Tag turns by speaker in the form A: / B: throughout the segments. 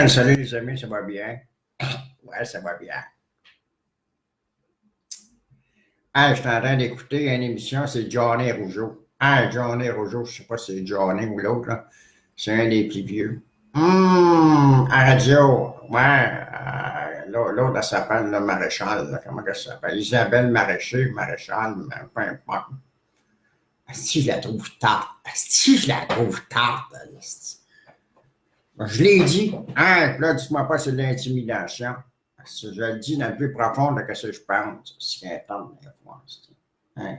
A: Salut les amis, ça va bien? Ouais, ça va bien. Je suis en train d'écouter une émission, c'est Johnny Rougeau. Johnny Rougeau, je ne sais pas si c'est Johnny ou l'autre, là. C'est un des plus vieux. À radio, ouais. L'autre, elle s'appelle le Maréchal, là. Comment elle s'appelle? Isabelle Maréchal, mais peu importe. Si je la trouve tarte. Si je la trouve tarte. Je l'ai dit. Là, dites-moi pas c'est de l'intimidation. Je le dis dans le plus profond de ce que je pense. C'est intense, des fois. Hein.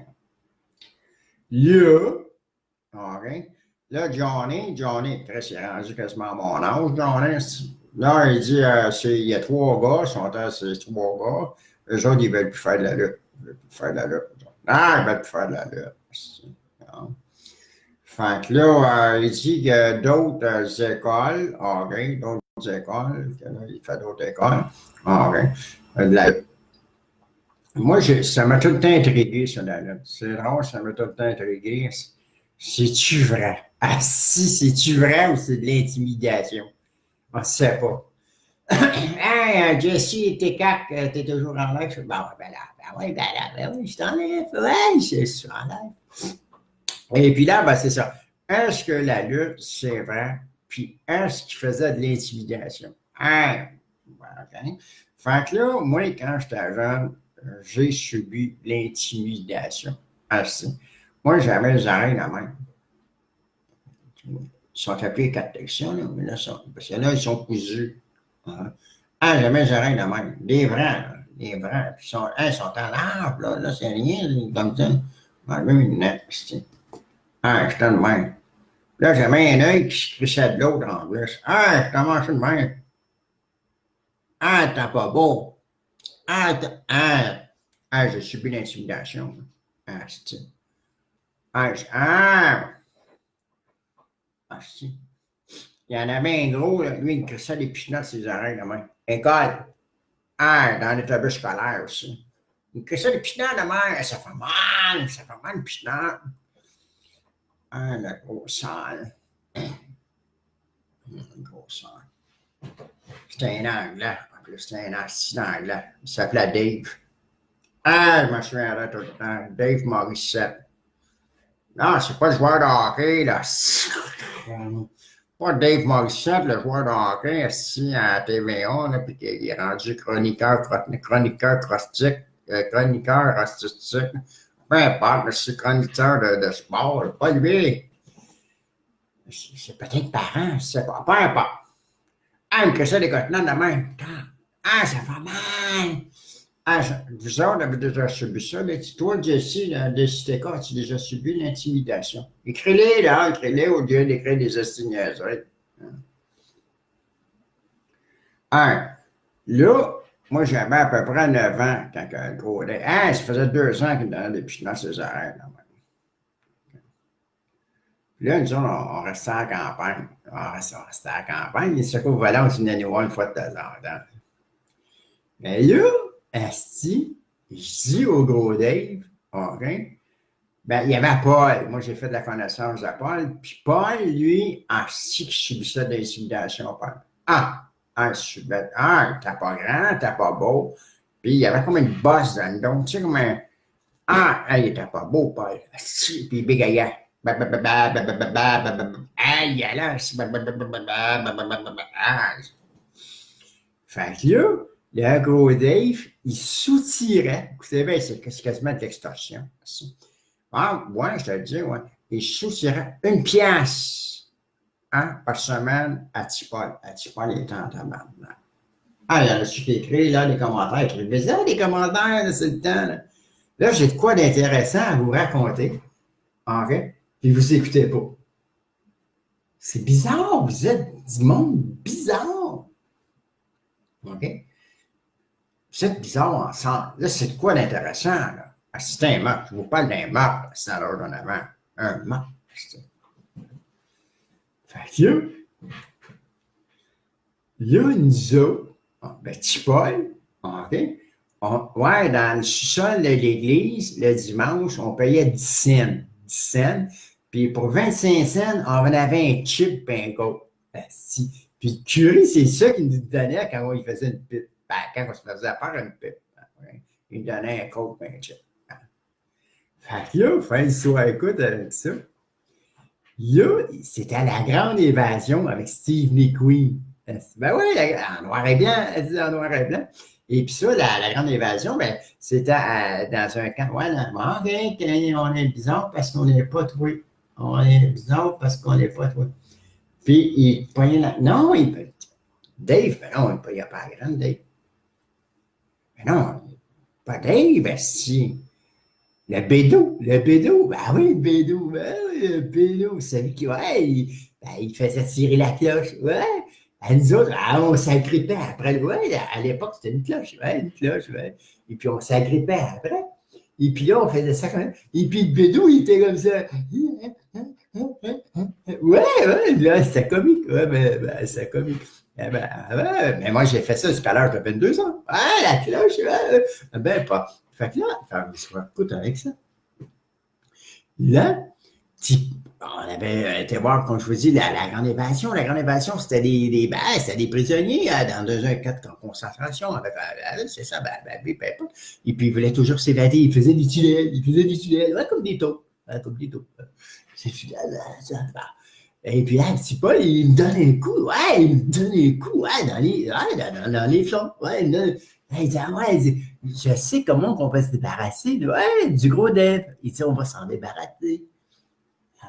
A: Là, Johnny, très c'est rendu quasiment à mon âge, Johnny. Là, il dit, il y a trois gars, c'est trois gars. Eux autres, ils veulent plus faire de la lutte. Ils veulent plus faire de la lutte. Ils veulent plus faire de la lutte. Fait que là, il dit qu'il y a d'autres écoles, d'autres écoles, il fait d'autres écoles, Moi, ça m'a tout le temps intrigué, ça, la lutte. C'est drôle, ça m'a tout le temps intrigué. C'est-tu vrai? Si, c'est-tu vrai ou c'est de l'intimidation? On ne sait pas. Hey, Jesse, t'es toujours en live? Oui, je suis en live. Ouais, je suis en live. Et puis là, c'est ça. Est-ce que la lutte, c'est vrai? Puis est-ce qu'il faisait de l'intimidation? OK. Fait que là, moi, quand j'étais jeune, j'ai subi l'intimidation. Assez. Moi, j'avais les oreilles la même. Ils sont appelés captations, là, mais là, parce que là, ils sont cousus. J'avais les oreilles la même. Des vrais, Puis ils sont en arbre, là, c'est rien, comme ça. Même une nette, j'étais de même. Là, j'avais un œil qui se crissait de l'autre en plus. Je commence de même. T'as pas beau. J'ai subi l'intimidation. C'est. Il y en avait un gros, là, lui, il me crissait des pichenottes sur ses oreilles, là, même. École. Dans l'autobus scolaire aussi. Il me crissait des pichenottes, là, même. Ça fait mal, une pichenotte. La grosse salle. Une grosse salle. C'était un Anglais. En plus, c'était un assistant Anglais. Il s'appelait Dave. Je me souviendrai tout le temps. Dave Morissette. Non, c'est pas le joueur de hockey, là. Pas Dave Morissette, le joueur de hockey, assis à TVA, là, puis qui est rendu chroniqueur artistique. Peu importe, mais c'est chroniqueur de sport. Pas lui. C'est peut-être parent, c'est pas. Peu importe. Il me crissait des cotonnades de même. Ça fait mal. Vous autres avez déjà subi ça. Mais toi, Jesse, de CTK, as-tu déjà subi l'intimidation? Écris-les, là. Écris-les au lieu d'écrire des estignaisons. Là, moi, j'avais à peu près 9 ans quand le gros Dave. Ça faisait 2 ans qu'il me donnait des pichenots dans ses oreilles. Puis là, nous autres, on restait à la campagne. On restait à la campagne. Il se trouve, voilà, on venait nous voir une fois de temps en temps. Mais là, je dis au gros Dave, il y avait Paul. Moi, j'ai fait de la connaissance de Paul. Puis Paul, lui, qui subissait de l'intimidation, Paul. Je suis bête. T'es pas grand, t'es pas beau. Puis il y avait comme une bosse dans le dos. Tu sais, comme un. Il était pas beau, Paul. Puis il bégayait. Fait que là, le gros Dave, il soutirait. Vous savez, c'est quasiment de l'extorsion. Je te le dis, il soutirait 1 pièce par semaine à Tipol. Tipol, il était en tabarnak. Il y en a qui écrit, là, des commentaires. Écrivez ça, des commentaires, là, c'est le temps. Là, j'ai de quoi d'intéressant à vous raconter. Puis vous écoutez pas. C'est bizarre, vous êtes du monde bizarre. Vous êtes bizarre ensemble. Là, c'est de quoi d'intéressant, là? C'est un meurtre. Je vous parle d'un meurtre, c'est à l'heure d'en avant. Un meurtre. Fait que là, nous autres, petit Paul, dans le sous-sol de l'église, le dimanche, on payait 10 cents. 10 cents. Puis pour 25 cents, on avait un chip et un go. Puis le curry, c'est ça qu'il nous donnait quand il faisait une pipe. Ben, quand on se faisait faire une pipe. Ouais. Il nous donnait un coke, un chip. Fait que là, fin de soir, écoute avec ça. Là, c'était la grande évasion avec Steve McQueen. Ben oui, en noir et blanc, elle dit en noir et blanc. Et puis ça, la grande évasion, ben, c'était dans un camp. Ouais, on est bizarre parce qu'on n'est pas trouvé. On est bizarre parce qu'on n'est pas trouvé. Puis il pognait la. Non, Dave, ben non, il n'y a pas la grande Dave. Ben non, pas Dave, ben si. Le bédou, ben oui, le bédou, ben oui, le bédou, celui qui, ouais, il faisait tirer la cloche, ouais. À nous autres, on s'agrippait après, ouais, à l'époque, c'était une cloche, ouais. Et puis on s'agrippait après. Et puis là, on faisait ça quand même. Et puis le bédou, il était comme ça. Ouais, là, c'était comique, ouais, c'était comique. Ouais, mais moi, j'ai fait ça jusqu'à l'heure de 22 ans. Ouais, la cloche, ouais, ben pas. Fait que là, écoute avec ça. Là, on avait été voir, comme je vous dis, la grande évasion. La grande évasion, c'était des prisonniers dans un camp de concentration. C'est ça, et puis, ils voulaient toujours s'évader. Ils faisaient du tunnel, ouais, comme des taupes. Comme des taupes. C'est ça. Et puis là, un petit Paul, il me donne un coup, dans les flancs. Ouais, il dit, je sais comment on va se débarrasser, du gros Dave. Il dit, on va s'en débarrasser.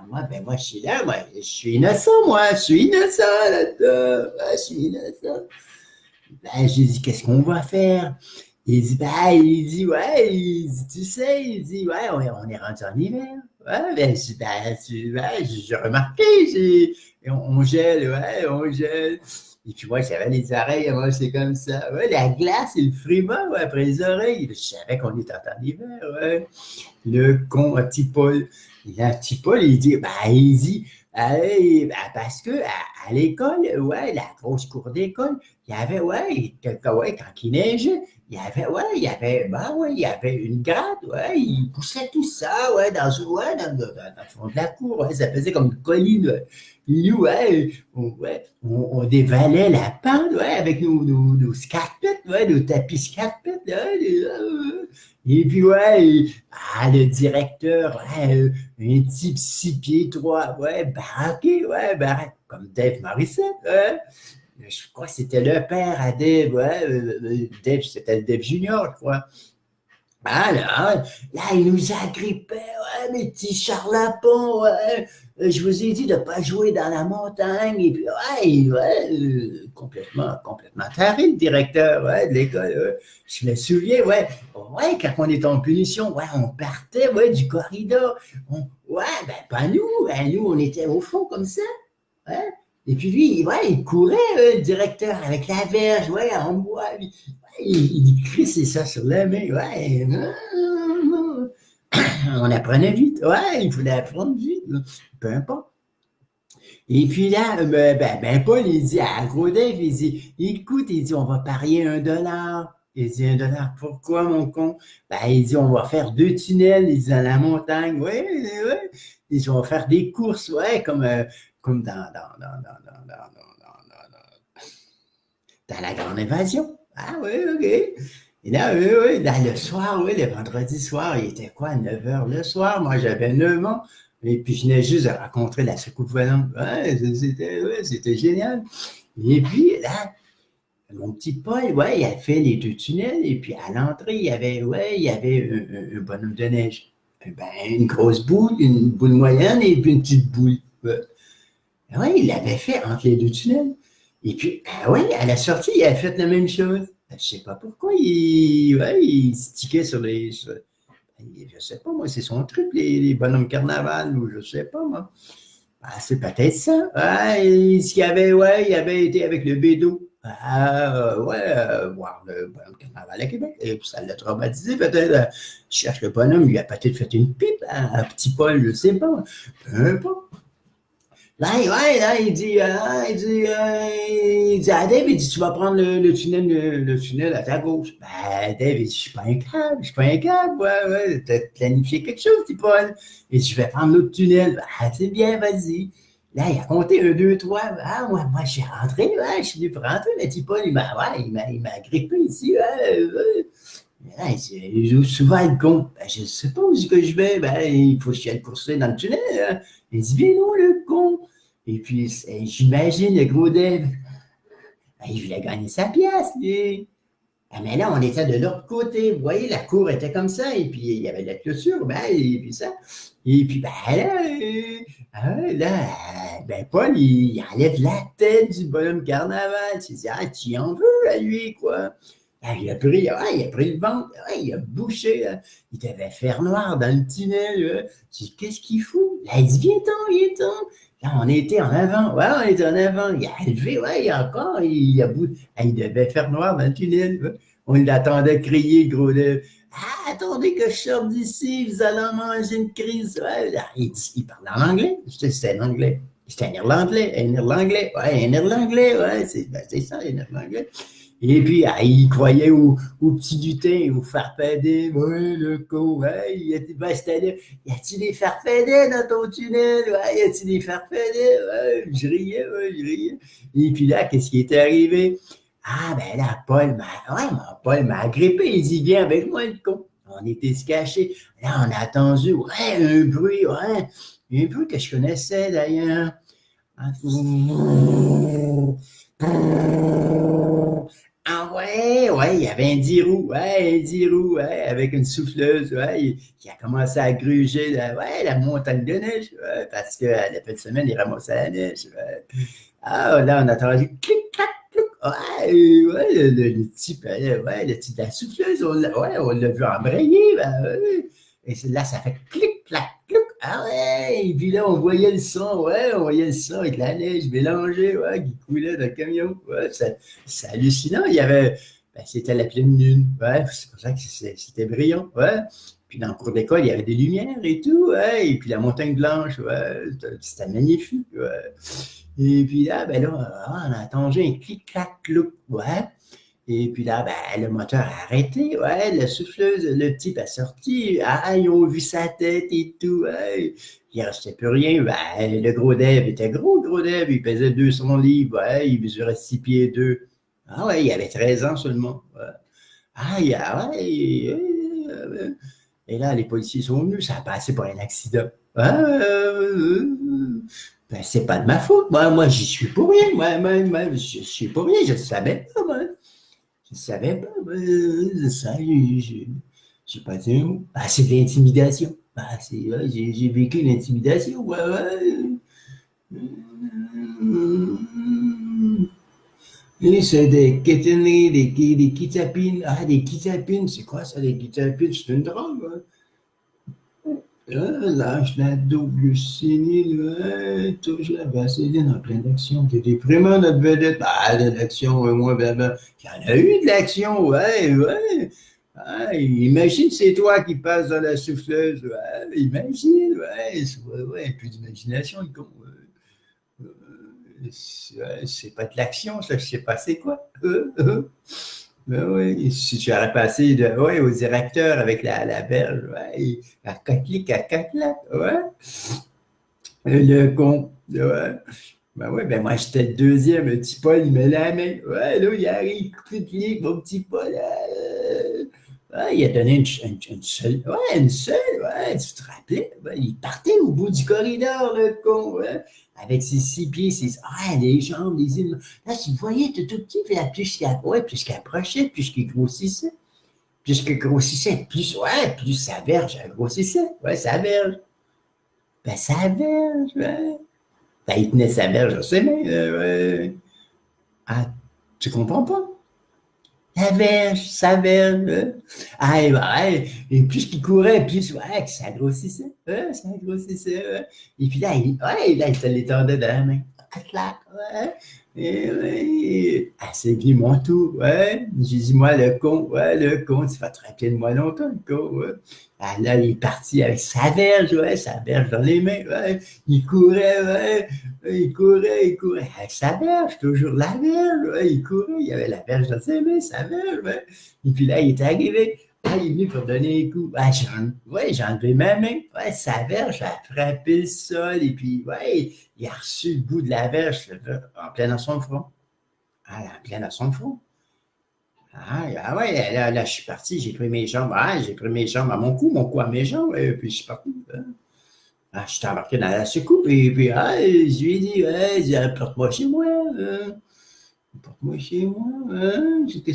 A: Moi, je suis là, je suis innocent, là-dedans. Je suis innocent. J'ai dit, qu'est-ce qu'on va faire? Il dit, tu sais, on est rendu en hiver. J'ai remarqué, on gèle, on gèle. Et puis moi, j'avais les oreilles, moi, c'est comme ça. Ouais, la glace et le friment, après les oreilles. Je savais qu'on était en hiver, ouais. Le con, petit Paul. Petit Paul, il dit, parce que à l'école, la grosse cour d'école, il y avait, quand il neigeait, il y avait une gratte, il poussait tout ça, dans le fond de la cour, ça faisait comme une colline. Nous, on dévalait la pente, avec nos scarpettes, nos tapis scarpettes, et puis, le directeur, un type 6 pieds 3, baraqué, comme Dave Morissette, je crois que c'était le père à Dave, Dave, c'était le Dave Junior, je crois. Là, il nous agrippait, mes petits charlatans, je vous ai dit de ne pas jouer dans la montagne, et puis, complètement taré, le directeur, de l'école, je me souviens, quand on était en punition, on partait, du corridor, pas nous, on était au fond comme ça, et puis lui, il courait, le directeur, avec la verge, en bois, il crissait ça sur la main, on apprenait vite, il fallait apprendre vite, peu importe. Et puis là, Paul, il dit à Gros Dave, il dit, écoute, il dit, on va parier $1. Il dit, $1, pourquoi, mon con? Il dit, on va faire 2 tunnels, il dit, dans la montagne, il dit, on va faire des courses, comme dans la grande évasion. OK. Et là, dans le soir, le vendredi soir, il était quoi, 9h le soir? Moi, j'avais 9 ans. Et puis, je venais juste de rencontrer la secoupe volante. C'était génial. Et puis, là, mon petit Paul, il a fait les 2 tunnels. Et puis, à l'entrée, il y avait un bonhomme de neige. Une grosse boule, une boule moyenne et puis une petite boule. Il l'avait fait entre les 2 tunnels. Et puis, à la sortie, il a fait la même chose. Je ne sais pas pourquoi il stickait sur les. Je ne sais pas, moi, c'est son truc, les bonhommes carnaval, ou je ne sais pas, moi. C'est peut-être ça. Il avait été avec le bédo. Voir le bonhomme carnaval à Québec. Et puis, ça l'a traumatisé, peut-être. Je cherche le bonhomme, il a peut-être fait une pipe à petit Paul, je ne sais pas. Peu importe. Là, il dit à Dave, il dit, tu vas prendre le tunnel à ta gauche. Dave, il dit, je suis pas un câble, t'as planifié quelque chose, dit Paul. Il dit, je vais prendre l'autre tunnel. C'est bien, vas-y. Là, il a compté un, deux, trois. Ah, moi, je suis rentré, ouais, je suis venu pour rentrer. Le petit Paul, il m'a grippé ici. Ouais, ouais. Là, il joue souvent le con. Ben, je ne sais pas où est-ce que je vais. Ben, il faut que je aille courser dans le tunnel. Hein. Il dit, viens non, le con. Et puis, j'imagine le gros Dave. Ben, il voulait gagner sa pièce, lui. Ah, mais là, on était de l'autre côté. Vous voyez, la cour était comme ça, et puis il y avait de la clôture, ben, et puis ça. Et puis, ben ben, Paul, il enlève la tête du bonhomme carnaval. Tu dis, ah, tu en veux à lui, quoi. Ah, il a pris le ventre, il a bouché, il devait faire noir dans le tunnel. Tu dis, qu'est-ce qu'il fout? Là, il dit, viens-t'en, viens-t'en. Là, on était en avant, ouais, on était en avant. Il a levé, ouais, il a encore, il devait faire noir dans le tunnel. Ouais. On l'attendait crier, le gros lèvre. Ah, attendez que je sorte d'ici, vous allez en manger une crise. Ouais, là, il parle en anglais. C'était en anglais. C'était un irlandais, ouais, c'est ça, un irlandais. Et puis, ah, il croyait au petit lutin, au farfadet. Ouais, le con, ouais, y a-t-il des farfadets dans ton tunnel? Ouais, y a-t-il des farfadets? Ouais, je riais, ouais, je riais. Et puis là, qu'est-ce qui était arrivé? Ah, ben là, Paul m'a agrippé. Il dit, viens avec moi, le con. On était se cacher. Là, on a attendu, ouais, un bruit que je connaissais d'ailleurs. Ah ouais, il y avait un 10 roues, ouais, un 10 roues, ouais, avec une souffleuse, ouais, qui a commencé à gruger la montagne de neige, ouais, parce que la fin de semaine, il ramassait la neige, ouais. Ah, là, on a entendu clic, clac, clic, ouais, le type, le type de la souffleuse, on l'a vu embrayer, ben, ouais. Et là, ça fait clic, clac, clic, ah ouais, et puis là, on voyait le son, ouais, on voyait le son avec la neige mélangée, ouais, qui coulait dans le camion, ouais, c'est hallucinant. C'était la pleine lune. Ouais, c'est pour ça que c'était brillant. Ouais. Puis dans le cours d'école, il y avait des lumières et tout. Ouais. Et puis la montagne blanche, ouais, c'était magnifique. Ouais. Et puis là, ben là, on a entendu un clic-clac-clouc. Ouais. Et puis là, ben, le moteur a arrêté, ouais, la souffleuse, le type a sorti, ah, ils ont vu sa tête et tout, ouais. Il ne restait plus rien, ben, le gros Dave était gros Dave, il pesait 200 livres, ouais, il mesurait 6 pieds 2. Ah ouais, il avait 13 ans seulement. Ouais. Ah, et là, les policiers sont venus, ça a passé pour un accident. Ben, c'est pas de ma faute. Moi, j'y suis pour rien. Moi, je suis pour rien. Je ne savais pas, moi. Je ne savais pas. Ça, j'ai pas dit un mot. Ah, c'est de l'intimidation. Ah, ouais, j'ai vécu l'intimidation. Ouais, ouais. Et c'est des kéténeries, des kétapines. Ah, des kétapines, c'est quoi ça, des kétapines? C'est une drogue, hein? Lâche la double glucine, touche la vaseline en pleine action. T'es déprimant, notre vedette. Ah, de l'action, moi, ben. Il y en a eu de l'action, ouais, ouais. Ah, imagine, c'est toi qui passes dans la souffleuse. Ouais, imagine, ouais, plus d'imagination, le con. C'est pas de l'action, ça, je sais pas c'est quoi. Ben oui, si tu aurais passé au directeur avec la berge, ouais, à caclic, à caclac, ouais. Le con, ouais. Ben oui, ben moi j'étais le deuxième, le petit Paul, il met la main. Ouais, là, il arrive, clic, mon petit Paul. Ouais, il a donné une seule, ouais, tu te rappelais? Ouais, il partait au bout du corridor, le con, ouais, avec ses 6 pieds, les jambes, les îles. Là, tu le voyais, tout petit, puis là, plus qu'il approchait, plus qu'il grossissait. Plus qu'il grossissait, plus sa verge grossissait. Ouais, sa verge. Ben, sa verge, ouais. Ben, il tenait sa verge dans ses mains, ouais. Ah, tu comprends pas? Sa verge. Ah, et plus qu'il courait, plus que ça grossissait. Ça grossissait. Ouais. Et puis là, il se l'étendait dans la main. Clac, ouais. Ah, c'est venu mon tour, ouais. J'ai dit, moi, le con, tu vas te rappeler de moi longtemps, le con, ouais. Ah, là, il est parti avec sa verge dans les mains, ouais. Il courait, ouais. Il courait. Avec sa verge, toujours la verge, ouais. Il courait, il avait la verge dans ses mains, sa verge, ouais. Et puis là, il est arrivé. Ah, il est venu pour donner un coup. Ah, j'ai enlevé ma main. Ouais, sa verge a frappé le sol. Et puis, ouais, il a reçu le bout de la verge en plein dans son front. Ah, en plein dans son front. Ah ouais, là, je suis parti, j'ai pris mes jambes. Ah, j'ai pris mes jambes à mon cou à mes jambes, et puis je suis parti. Ah, je suis embarqué dans la soucoupe, et puis je lui ai dit, ouais, porte-moi chez moi. Porte-moi chez moi. J'étais